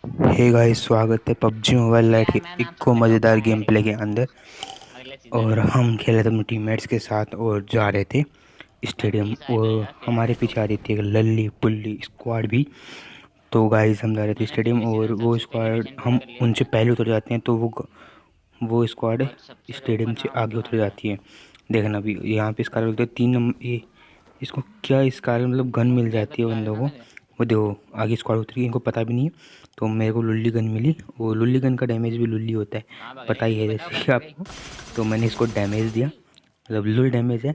Hey guys, स्वागत है PUBG mobile light के मैं नाम एक को सबसे टॉप मज़ेदार पे गेम आएगा प्ले के अंदर। अगले सीजन और में। हम खेले थे अपने टीममेट्स के साथ और जा रहे थे भाई स्टेडियम। 30 आएगा और यार तेरा हमारे मैं पीछे टॉप आ रही पे। थी एक लल्ली पुल्ली स्क्वाड भी। तो गाइस हम जा रहे थे मैंने स्टेडियम पिछले और सीजन वो सबसे पहले स्क्वाड मिशन पूरा हम कर लिया उनसे था। पहले उतर जाते हैं तो वो स्क्वाड और सबसे टॉप पर स्टेडियम से नाम आगे उतर तुम्हारा। जाती है। देखना भी यहाँ पे इसका बोलते हैं 3 नंबर ये। इसको क्या इसका मतलब गन मिल बैकपैक जाती है चला रहे बंदों ना को। वैसे। वो देखो आगे स्क्वाड उतरी, इनको पता भी नहीं है। तो मेरे को लुल्ली गन मिली। वो लुल्ली गन का डैमेज भी लुल्ली होता है, कहाँ भाग रहे पता हैं, ही ये है बताओ जैसे कहाँ कि भाग रहे हैं। आपको। तो मैंने इसको डैमेज दिया, मतलब लुल डैमेज है।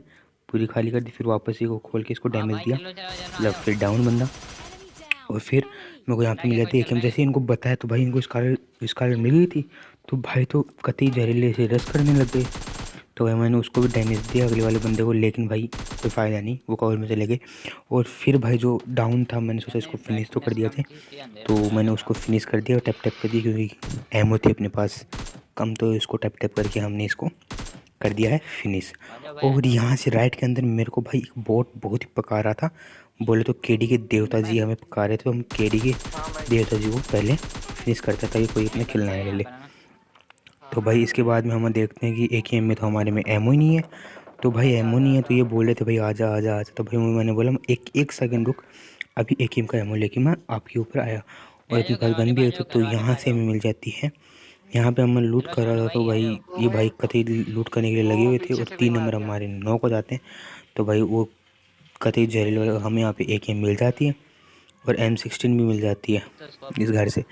पूरी खाली कर दी, फिर वापस ही को खोल के इसको हाँ डैमेज भाई दिया। चलो चलो चलो आ मतलब जाओ। फिर डाउन बंदा। और फिर मेरे को यहाँ पे बंदा मिल क्या जाती कुछ है चल कि हम रहा जैसे है। इनको बताया तो भाई इनको स्कारलेट मिल गई थी। तो भाई तो कतई जहरीले से रस करने लग गए। तो भाई मैंने उसको भी डैमेज दिया अगले वाले बंदे को, लेकिन भाई कोई फ़ायदा नहीं, वो कवर में चले गए। और फिर भाई जो डाउन था मैंने सोचा मैंने इसको फिनिश तो कर ब्राइटनेस दिया कम थे। की थी, अंधेरा तो हो रहा है मैंने थोड़ा। उसको फिनिश कर दिया, टैप टैप कर दिया क्योंकि एमओ थी अपने पास कम। तो इसको टैप टैप करके हमने इसको कर दिया है फिनिश। आ जाओ भाई आ और जाओ। यहाँ से राइट के अंदर मेरे को भाई एक बोट बहुत ही पका रहा था। बोले तो केडी के देवता मैं जी हमें पका रहे थे, तो हम केडी के देवता जी को पहले फिनिश करता ताकि कोई अपने नहीं खिलना बंदा ना है ले यहाँ ले। पर है ना। तो भाई इसके बाद में हम देखते हैं कि AKM में तो हमारे में एमओ ही नहीं है। तो भाई एमओ नहीं है तो ये बोले थे भाई आजा आजा आजा। तो भाई मैंने बोला एक एक सेकंड रुक, अभी AKM का एमओ लेके मैं आपके ऊपर आया। और आ अपने जाओ पास घर वाले गन पे, भी आ है जाओ तो घर वाले पे यहाँ आ से जाओ। हमें मिल जाती है। यहाँ पे हम लूट चलो कर स्टार्ट रहा था भाई तो आ भाई जाओ। ये भाई कतई लूट करने के लिए लगे हुए थे और 3 नंबर हमारे नॉक हो जाते हैं। तो भाई वो कतई जहरीले वाले हमें यहाँ पे AKM मिल जाती है और M16 भी मिल जाती है तो स्कोप। इस घर से।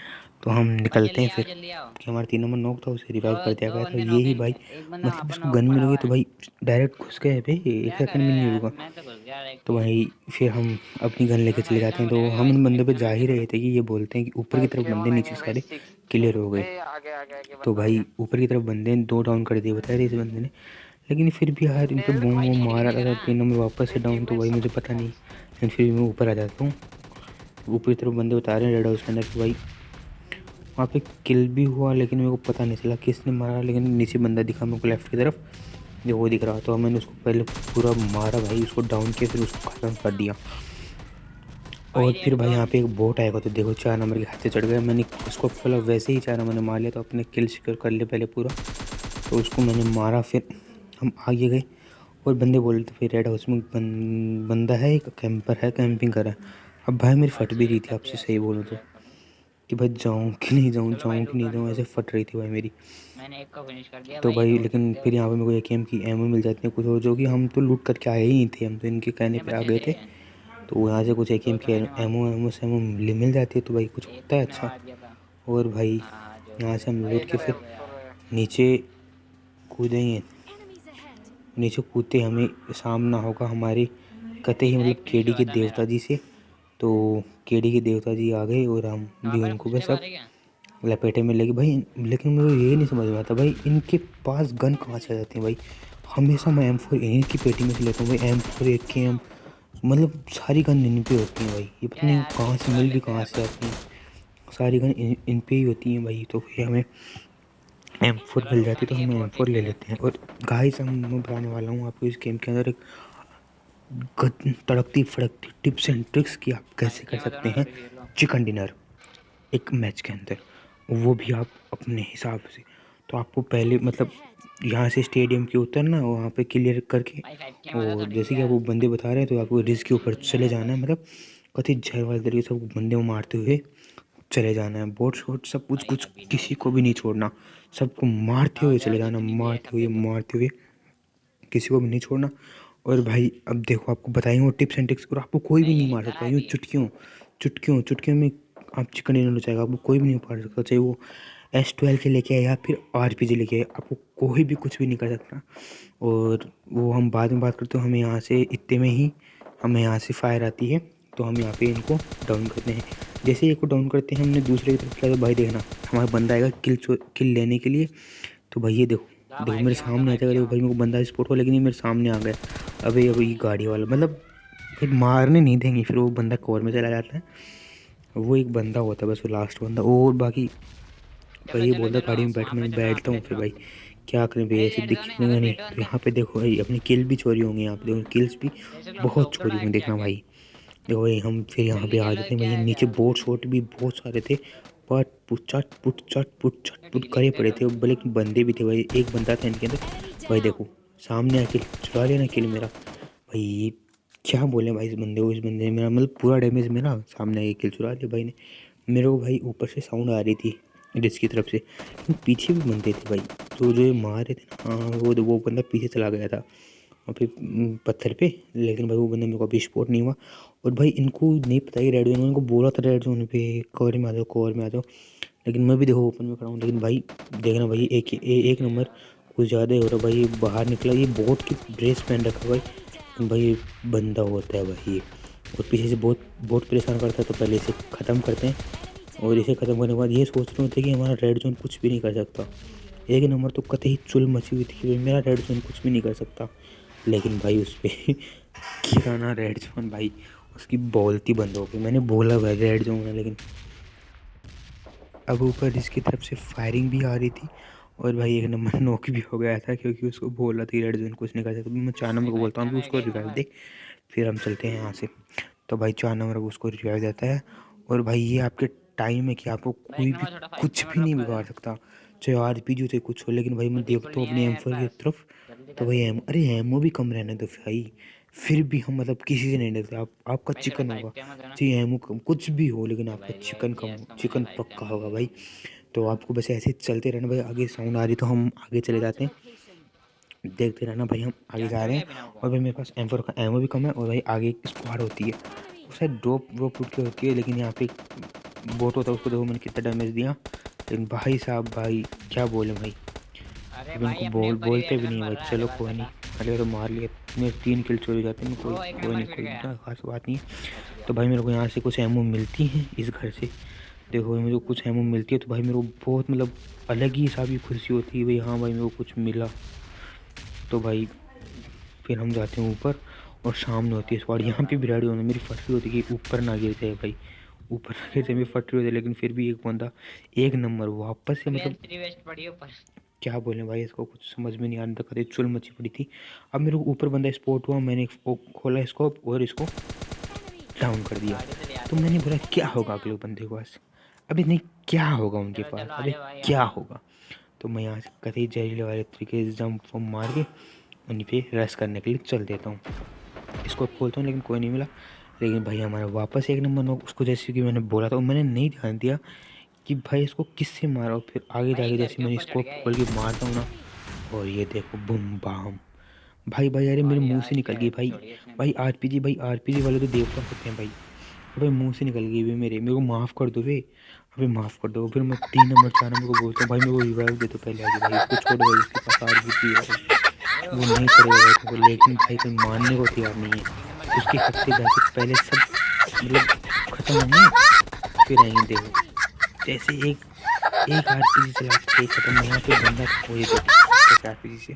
तो हम भाई निकलते जल्दी हैं आओ फिर जल्दी आओ। कि हमारा 3 नंबर नॉक था, उसे रिवाइव दो कर दिया दो गया था। बंदे ये नॉक ही हैं भाई इनके, एक बंदा वहाँ मतलब पर इसको नॉक गन मिल पड़ा गई हुआ तो है। भाई डायरेक्ट घुस गए भाई, एक क्या कर सेकंड रहे भी हो नहीं यार, रुका। मैं तो घुस गया तो डायरेक्टली। भाई फिर हम अपनी गन लेके चलो चले भाई जाते हैं। काम तो रहेगा हम भाई, इन इसमें बंदों पे कितना जा मिल ही जाएगा। रहे थे कि ये बोलते हैं कि ऊपर की तरफ बंदे नीचे से सारे क्लियर हो गए। तो भाई ऊपर की तरफ बंदे दो डाउन कर दिए बताए थे इस बंदे ने। लेकिन फिर भी यार इन पे बम भाई बम नीचे मारा कितने था, करा। 3 नंबर वापस से डाउन। तो भाई मुझे पता नहीं, लेकिन फिर भी मैं ऊपर आ जाता हूँ। ऊपर की तरफ बंदे बता रहे हैं रेड हाउस के अंदर कि भाई वहाँ पे किल भी हुआ, लेकिन मेरे को पता नहीं चला किसने मारा। लेकिन नीचे बंदा दिखा मेरे को लेफ्ट की तरफ, जो वो दिख रहा। तो मैंने उसको पहले पूरा मारा भाई, उसको डाउन किया फिर उसको ख़त्म कर दिया। भाई और फिर लेट्स भाई गो। यहाँ पे एक बोट आएगा तो देखो 4 नंबर के हाथ से चढ़ गया। मैंने उसको पहले वैसे ही 4 नंबर ने मार लिया तो अपने किल सिक्योर कर लिए पहले पूरा। तो उसको मैंने मारा, फिर हम आगे गए और बंदे बोल रहे थे फिर रेड हाउस में बंदा है, एक कैंपर है, कैंपिंग कर रहा है। अब भाई मेरी फट भी रही थी, आपसे सही बोलूँ तो, कि भाई जाऊँ कि नहीं जाऊँ, चलो भाई जाऊँ कि नहीं रुको जाऊँ, रुको। ऐसे फट रही थी भाई मेरी। मैंने एक को फिनिश कर दिया तो भाई, ये भाई दो लेकिन बचते फिर बस। यहाँ पे मेरे को AKM की एमओ मिल जाती है कुछ, और जो कि हम तो लूट करके आए ही नहीं थे, हम तो इनके कहने कितने पे आ बचे गए थे। थे। तो यहाँ से कुछ दो AKM तो की मैंने मार एमओ दिए। एमओ से एमओ मिल जाती है तो भाई कुछ एक होता को है मैंने अच्छा। मार दिया था। और भाई हाँ हाँ जो भी यहाँ है से हम भाई, लूट ये के तो फिर हो गया। नीचे कूदेंगे। नीचे कूदते हमें सामना होगा हमारे कतई ही तीसरा मतलब एक फिनिश केडी हुआ के था देवता मेरा। जी से। तो केडी के देवता जी आ गए और हम कहाँ भी पर उनको दूसरे बस बार अब है क्या। लपेटे में लगे भाई। लेकिन मुझे ये नहीं समझ में आता भाई इनके पास गन कहाँ से आ जाती है भाई। हमेशा मैं M4 इन्हीं की पेटी में से लेता हूँ भाई, M4 AKM मतलब सारी गन इन पे होती हैं भाई। ये पता क्या नहीं यार कहाँ दूसरी से बार मिल भी लेते हैं कहाँ से अपन। आती हैं। सारी गन इन पे ही होती हैं भाई। तो फिर हमें M4 चलो मिल रुको, जाती है तो नहीं ये हम बोट M4 ले देखते हैं। लेते हैं। और गाइस मैं बताने वाला हूँ आपको इस गेम के अंदर एक तड़कती फड़कती टिप्स एंड ट्रिक्स कि आप कैसे कर आइसक्रीम दो सकते ना हैं थोड़ी सी लो। चिकन डिनर एक मैच के अंदर, वो भी आप अपने हिसाब से। तो आपको पहले मतलब यहाँ से स्टेडियम के उतरना, वहाँ पे क्लियर करके, भाई 5 मारा और थोड़ी सी जैसे कि यार। आपको बंदे बता रहे हैं तो आपको रिस्क के ऊपर दुनिया चले में जाना है, बस। मतलब कथित जहर वाले तरीके से आपको बंदे को मारते हुए चले जाना है। बोट शॉट सब कुछ भाई कुछ अभी ना किसी को भी नहीं छोड़ना, सबको मारते आओ हुए जाओ चले जाना, जितनी भी है मारते सब हुए देखो। मारते हुए किसी को भी नहीं छोड़ना। और भाई अब देखो आपको बताएंगे वो टिप्स एंड ट्रिक्स, और आपको कोई भी नहीं नहीं ये मार करा सकता है यूँ अभी। चुटकियों चुटकियों चुटकियों में। आप चिकन डिनर हो जाएगा, आपको कोई भी नहीं मार सकता, चाहे वो S12 से लेके आए या फिर RPG लेके आए, आपको कोई भी कुछ भी नहीं कर सकता। और वो हम बाद में बात करते हैं। हमें यहाँ से इतने में ही हमें यहाँ से फायर आती है, तो हम यहाँ पे इनको डाउन करते हैं। जैसे ही इनको डाउन करते हैं हमने दूसरे की तरफ किया तो भाई देखना हमारा बंदा आएगा किल लेने के लिए। तो भाई ये देखो जाओ देखो फाइव मेरे के वहाँ, जाओ सामने आ 5 जाएगा। के देखो वहाँ। भाई मेरे को बंदा स्पॉट हुआ लेकिन ये मेरे सामने आ गया। अबे अभी गाड़ी वाला मतलब फिर मारने नहीं देंगे, फिर वो बंदा कवर में चला जाता है। वो एक बंदा होता है बस, वो लास्ट बंदा। और बाकी भाई चलो ये चलो बोलता चलो गाड़ी में वहाँ बैठने पे में चलो, वहाँ पे बैठता हूँ, लेट फिर लो। भाई क्या करें भाई, अरे ऐसे लेट दो ना यहाँ दिखेगा पे, नहीं। बैठो तो अंदर। यहाँ पे देखो भाई अपनी किल भी चोरी होंगी, यहाँ पे देखो किल्स भी जैसे लोग बहुत ठोक दो चोरी ना होंगी, एक के देखना आगे। भाई। देखो भाई हम फिर यहाँ पे जल्दी आ चलो जाते एक हैं के भाई, आगे नीचे आओ। बोट शॉट भी बहुत सारे थे। पाट पुट चाट पुट चाट पुट चाट पुट करे पड़े थे, भले कि बंदे भी थे भाई, एक बंदा था इनके अंदर भाई। देखो सामने आके चुरा लेना किल मेरा भाई, क्या बोले भाई इस बंदे को, इस बंदे ने मेरा मतलब पूरा डैमेज मेरा सामने आके किल चुरा लिया भाई ने मेरे को भाई। ऊपर से साउंड आ रही थी डिस्क की तरफ से, लेकिन पीछे भी बंदे थे भाई, तो जो ये मार रहे थे ना, हाँ वो बंदा पीछे चला गया था और फिर पत्थर पे, लेकिन भाई वो बंदा मेरे को अभी स्पॉट नहीं हुआ। और भाई इनको नहीं पता ही रेड जोन, इनको बोला था रेड जोन पे कवर में आ जाओ, कवर में आ जाओ, लेकिन मैं भी देखो ओपन में खड़ा हूँ। लेकिन भाई देखना भाई एक नंबर कुछ ज़्यादा ही हो रहा भाई, बाहर निकला ये बोट की ड्रेस पहन रखा भाई, भाई बंदा होता है भाई ये, और पीछे से बहुत परेशान करता है। तो पहले इसे ख़त्म करते हैं, और इसे ख़त्म करने के बाद ये सोच रहे थे कि हमारा रेड जोन कुछ भी नहीं कर सकता। एक नंबर तो कतई चुल मची हुई थी कि भाई मेरा रेड जोन कुछ भी नहीं कर सकता, लेकिन भाई उस पर किराना रेड जोन भाई, उसकी बोलती बंद हो गई। मैंने बोला भाई रेड जोन है, लेकिन अब ऊपर इसकी तरफ से फायरिंग भी आ रही थी, और भाई एक नंबर नॉक भी हो गया था, क्योंकि उसको बोला था रेड जोन कुछ नहीं कर सकता। मैं 4 नंबर को बोलता हूँ कि उसको रिवाइव दे, फिर हम चलते हैं यहाँ से। तो भाई 4 नंबर को उसको रिवाइव देता है, और भाई ये आपके टाइम है कि आपको कोई भी कुछ भी नहीं बिगाड़ सकता, चाहे RPG हो चाहे कुछ हो। लेकिन भाई मैं देखता हूँ अपनी M4 की तरफ, तो भाई अरे एमओ भी कम रहने दो भाई, फिर भी हम मतलब किसी से नहीं डरते। आपका चिकन होगा, चाहे एमओ कम कुछ भी हो, लेकिन आपका चिकन कम हो, चिकन पक्का होगा भाई। तो आपको बस ऐसे चलते रहना भाई। आगे साउंड आ रही तो हम आगे चले जाते हैं, देखते रहना भाई। हम आगे जा रहे हैं, और भाई मेरे पास M4 का एमओ भी कम है, और भाई आगे एक स्क्वाड होती है, वो शायद ड्रॉप उठ के होती है, लेकिन यहाँ पे बोट होता है, उसको देखो मैंने कितना डैमेज दिया। लेकिन भाई साहब भाई क्या बोले भाई, अब इनको बोलते भी नहीं भाई। चलो कोई नहीं, अरे तो मार लिया, मेरे 3 किल चोरी जाते हैं, कोई नहीं, कोई खास बात नहीं है। तो भाई मेरे को यहाँ से कुछ एमओ मिलती है इस घर से, देखो भाई मेरे को कुछ एमओ मिलती है, तो भाई मेरे को बहुत मतलब अलग ही हिसाब की खुशी होती है भाई, हाँ भाई मेरे को कुछ मिला। तो भाई फिर हम जाते हैं ऊपर, और सामने होती है स्क्वाड। यहाँ पे भी रेडी होना मेरी फट रही होती है कि ऊपर ना गिर जाए भाई, ऊपर ना गिर जाए, मेरी फट रही होती है। लेकिन फिर भी एक बंदा एक नंबर वापस से मतलब क्या बोले भाई, इसको कुछ समझ में नहीं आ रहा था, कभी चुल मची पड़ी थी। अब मेरे को ऊपर बंदा स्पॉट हुआ, मैंने खोला स्कोप और इसको डाउन कर दिया। तो मैंने बोला क्या होगा अगले बंदे के पास, अभी नहीं क्या होगा उनके पास, अभी क्या होगा। तो मैं यहाँ से कतई जहरीले वाले तरीके से जंप मार के उन्हीं पे रश करने के लिए चल देता हूँ। इसको खोलता हूँ, लेकिन कोई नहीं मिला। लेकिन भाई हमारा वापस एक नंबर नॉक, उसको जैसे कि मैंने बोला था, मैंने नहीं ध्यान दिया कि भाई इसको किससे मारा। और फिर आगे जाके जैसे मैंने इसको खोल के मारता हूँ ना, और ये देखो बूम बाम भाई अरे मेरे मुंह से निकल गई भाई आरपीजी वाले तो देवता होते हैं भाई। भाई मुंह से निकल गई भाई मेरे को माफ़ कर दो भाई, अभी माफ़ कर दो। फिर मैं 3 नंबर 4 नंबर को बोलता हूँ भाई मेरे को रिवाइव दे, तो पहले आगे भाई इसको छोड़ भाई, इसके पास आरपीजी है, वो नहीं करेगा भाई तुमको। लेकिन भाई कोई मानने को तैयार नहीं है, उसके हद से जाके पहले सब मतलब ख़त्म होंगे, फिर आएंगे। देखो जैसे एक आरपीजी चला के ख़त्म, यहाँ पे बंदा हो ही तो आरपीजी से।